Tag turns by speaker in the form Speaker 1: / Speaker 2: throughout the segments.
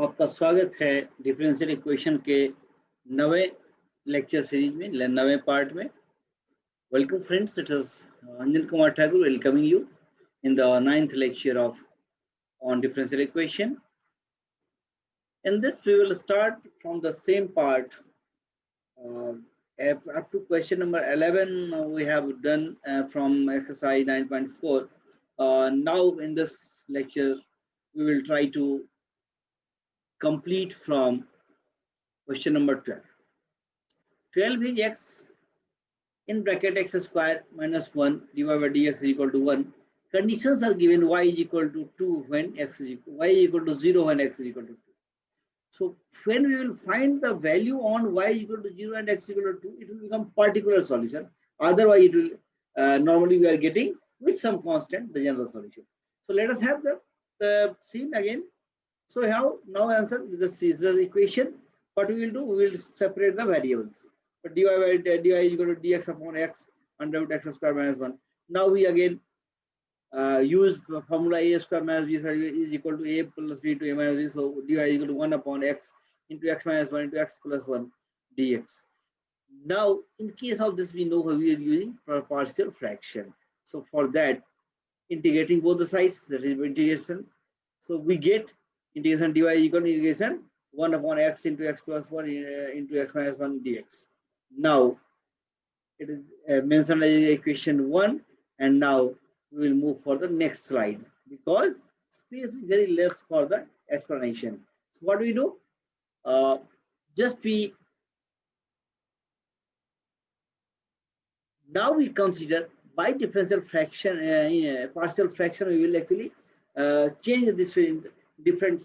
Speaker 1: आपका स्वागत है डिफरेंशियल इक्वेशन के नवे लेक्चर सीरीज में, नवे पार्ट में. Welcome friends, it is Anjan Kumar Thakur welcoming you in the 9th lecture of on differential equation. In this we will start from the same part uh, up to question number 11. We have done from exercise 9.4. Now in this lecture we will try to complete from question number 12. 12 is x in bracket x square minus 1 divided by dx is equal to 1. Conditions are given y is equal to 2 when x is equal, y is equal to 0 when x is equal to 2. So when we will find the value on y is equal to 0 and x is equal to 2, it will become particular solution. Otherwise, it will normally we are getting with some constant the general solution. So let us have the scene again. So now answer with the Caesar equation. What we will do, we will separate the variables. But dy is equal to dx upon x under root x square minus 1. Now we again use formula a square minus b is equal to a plus b to a minus b. So dy is equal to 1 upon x into x minus 1 into x plus 1 dx. Now in case of this, we know we are using for partial fraction. So for that, integrating both the sides, that is integration. So we get integration dy equal to integration 1 upon x into x plus 1 into x minus 1 dx. Now it is mentioned as equation 1, and now we will move for the next slide because space is very less for the explanation. So what do we do? Now we consider by differential fraction, partial fraction, we will actually change this in different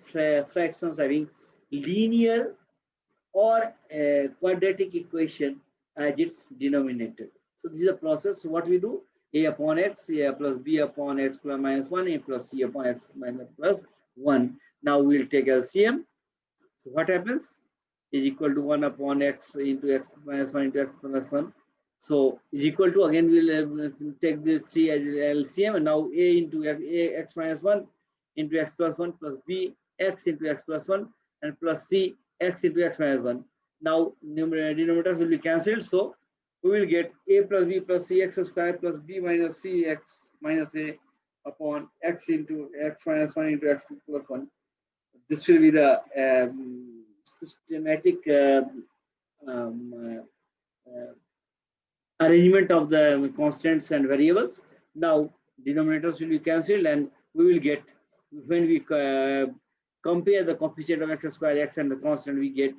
Speaker 1: fractions having linear or quadratic equation as its denominator. So this is a process. So what we do, a upon x, a plus b upon x plus minus 1, a plus c upon x minus plus 1. Now we will take LCM. So what happens is equal to 1 upon x into x minus 1 into x plus 1. So is equal to, again we will take this 3 as LCM, and now a into x minus 1 into x plus 1 plus b x into x plus 1 and plus c x into x minus 1. Now denominators will be cancelled, so we will get a plus b plus c x square plus b minus c x minus a upon x into x minus 1 into x plus 1. This will be the systematic arrangement of the constants and variables. Now denominators will be cancelled, and we will get, when we compare the coefficient of x square x and the constant, we get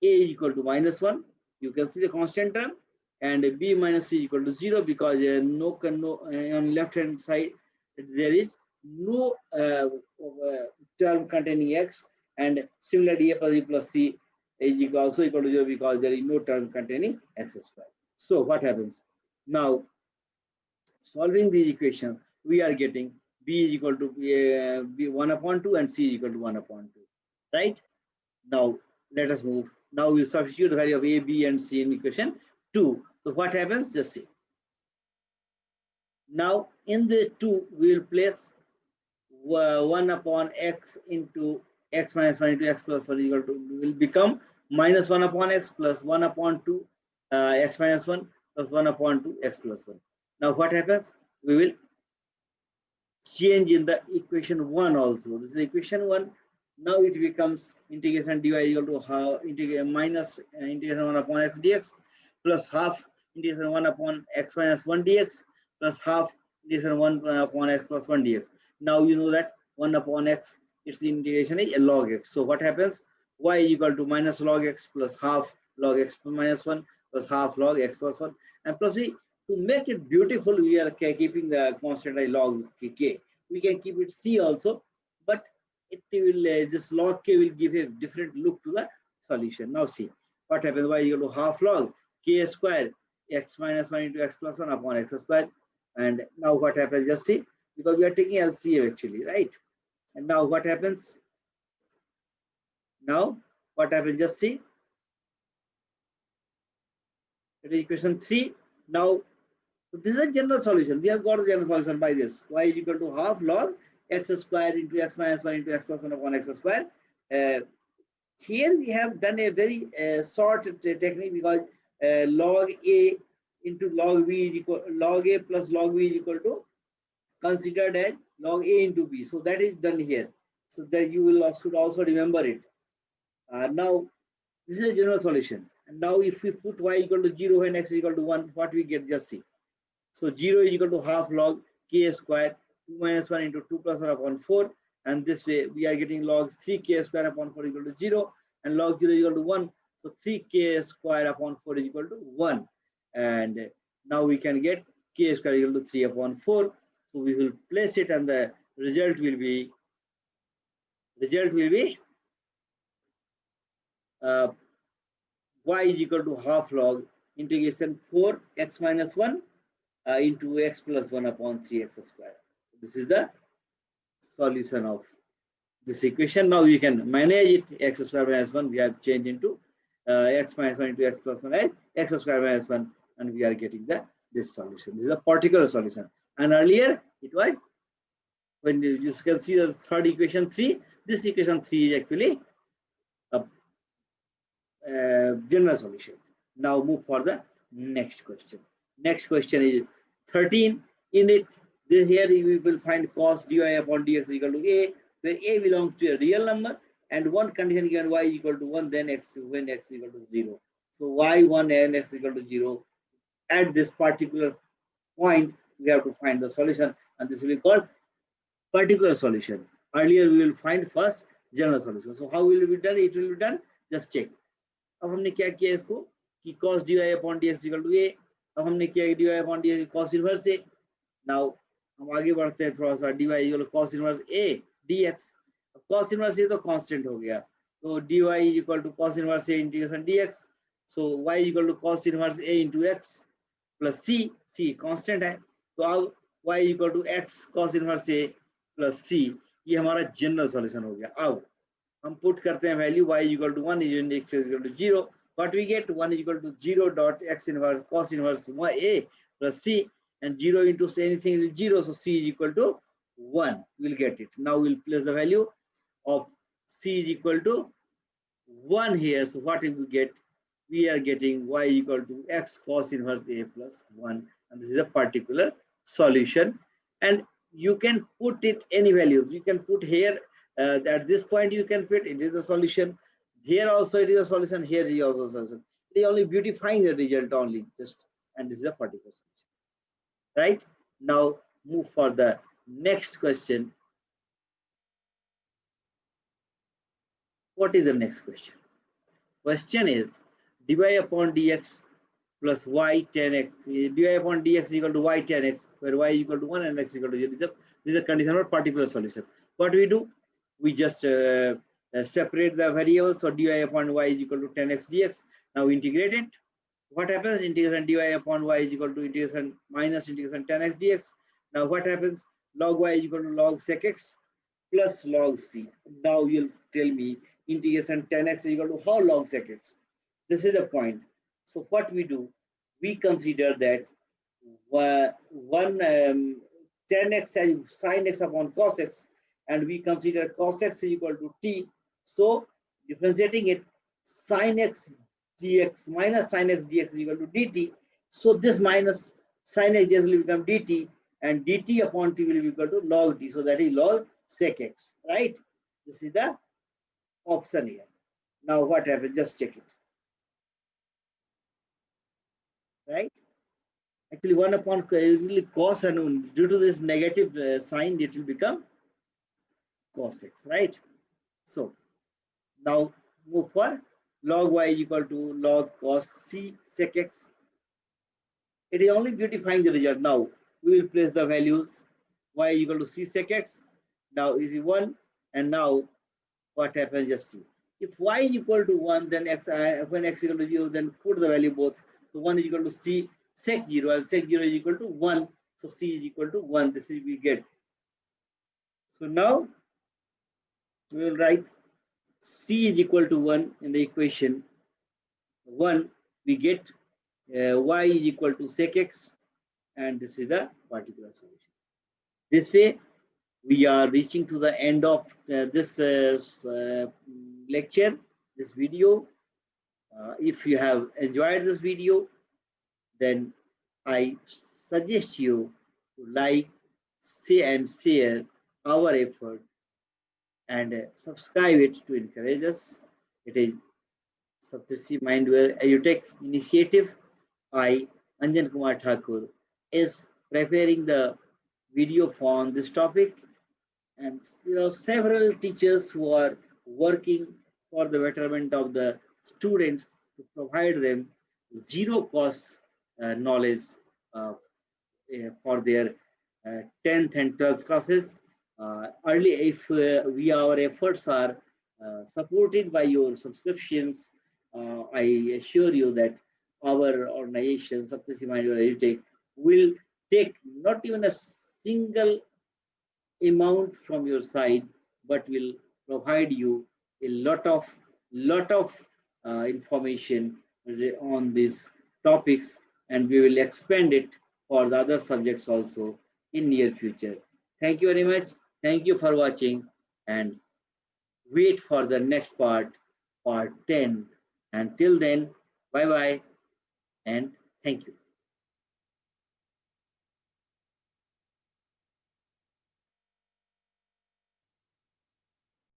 Speaker 1: a equal to minus 1. You can see the constant term, and b minus c equal to 0 because no on left hand side there is no term containing x, and similarly a plus b plus c is also equal to 0 because there is no term containing x square. So what happens now? Solving these equations, we are getting b is equal to b 1 upon 2 and c is equal to 1 upon 2. Right? Now let us move. Now we substitute the value of a, b, and c in equation 2. So what happens? Just see. Now in the 2, we will place 1 upon x into x minus 1 into x plus 1 equal to, will become minus 1 upon x plus 1 upon 2 x minus 1 plus 1 upon 2 x plus 1. Now what happens? We will change in the equation 1 also. This is equation 1. Now it becomes integration dy equal to half minus integration 1 upon x dx plus half integration 1 upon x minus 1 dx plus half integration 1 upon x plus 1 dx. Now you know that 1 upon x, its integration is log x. So what happens? Y is equal to minus log x plus half log x minus 1 plus half log x plus 1, and plus we, to make it beautiful, we are keeping the constant log k. We can keep it c also, but it will this log k will give a different look to the solution. Now see what happens. Y equal to half log k square x minus 1 into x plus 1 upon x square. And now what happens? Just see, because we are taking LCM actually, right? And now what happens? Now what happens? Just see. It is equation 3. Now this is a general solution. We have got the general solution by this. Y is equal to half log x square into x minus 1 into x plus 1 upon x square Here we have done a very short technique, because log A into log B is equal, log A plus log B is equal to considered as log A into B. So that is done here. So that you will should also remember it. Now this is a general solution. And now if we put y equal to 0 and x equal to 1, what we get, just see. So 0 is equal to half log k square 2 minus 1 into 2 plus 1 upon 4. And this way we are getting log 3k square upon 4 equal to 0, and log 0 is equal to 1. So 3k square upon 4 is equal to 1. And now we can get k square equal to 3 upon 4. So we will place it, and the result will be y is equal to half log integration 4 x minus 1 into x plus 1 upon 3x square. This is the solution of this equation. Now we can manage it. X square minus 1 we have changed into x minus 1 into x plus 1 and x square minus 1, and we are getting this solution. This is a particular solution. And earlier it was, when you can see the third equation 3, this equation 3 is actually a general solution. Now move for the next question. Next question is 13. In it, this here we will find cos dy upon dx is equal to a, where a belongs to a real number, and one condition given y is equal to 1, then x when x is equal to 0. So y1 and x is equal to 0. At this particular point, we have to find the solution, and this will be called particular solution. Earlier we will find first general solution. So how will it be done? It will be done. Just check. अब हमने क्या किया इसको कि cos dy upon dx equal to a. अब हमने किया dy upon dx cos inverse a. Now हम आगे बढ़ते हैं थोड़ा सा. dy equal to cos inverse a dx. cos inverse a तो constant हो गया, तो dy is equal to cos inverse a integration dx. So y is equal to cos inverse a into x plus c. c constant है, तो अब y is equal to x cos inverse a plus c. ये हमारा general solution हो गया. अब हम put करते हैं value y equal to 1 is x is equal to 0. What we get? 1 is equal to 0 dot x inverse cos inverse a plus c, and 0 into anything is 0, so c is equal to 1. We'll get it. Now we'll place the value of c is equal to 1 here. So what if we get? We are getting y equal to x cos inverse a plus 1, and this is a particular solution. And you can put it any values. You can put here. At this point you can fit it is a solution. Here also it is a solution. Here is also a solution. It is only beautifying the result only, just, and this is a particular solution. Right? Now move for the next question. What is the next question? Question is dy upon dx plus y tan x. Dy upon dx is equal to y tan x, where y is equal to 1 and x is equal to 0. This is a condition of particular solution. What we do? We just separate the variables. So dy upon y is equal to tan x dx. Now integrate it. What happens? Integration dy upon y is equal to integration minus integration tan x dx. Now what happens? Log y is equal to log sec x plus log c. Now you'll tell me integration tan x is equal to how log sec x. This is the point. So what we do? We consider that one tan x as sin x upon cos x, and we consider cos x is equal to t. So differentiating it, sin x dx minus sin x dx is equal to dt. So this minus sin x dx will become dt, and dt upon t will be equal to log t. So that is log sec x, right? This is the option here. Now what happens? Just check it. Right? Actually 1 upon usually cos, and due to this negative sign it will become cos x, right? So now move for log y is equal to log cos c sec x. It is only beautifying the result. Now we will place the values. Y is equal to c sec x. Now it is 1, and now what happens? Just see. If y is equal to 1, then x when x is equal to 0, then put the value both. So 1 is equal to c sec 0, and sec 0 is equal to 1. So c is equal to 1. This is we get. So now we will write c is equal to 1 in the equation 1. We get y is equal to sec x, and this is the particular solution. This way we are reaching to the end of this lecture, this video. If you have enjoyed this video, then I suggest you to like, say and share our effort and subscribe it to encourage us. It is Saptarshi Mindware EduTech initiative. I, Anjan Kumar Thakur, is preparing the video on this topic, and there are several teachers who are working for the betterment of the students to provide them zero cost knowledge uh, for their 10th and 12th classes. Early, if our efforts are supported by your subscriptions, I assure you that our organization, Saptarshi Mindware EduTech, will take not even a single amount from your side, but will provide you a lot of information on these topics, and we will expand it for the other subjects also in near future. Thank you very much. Thank you for watching, and wait for the next part 10. Until then, bye bye, and thank you.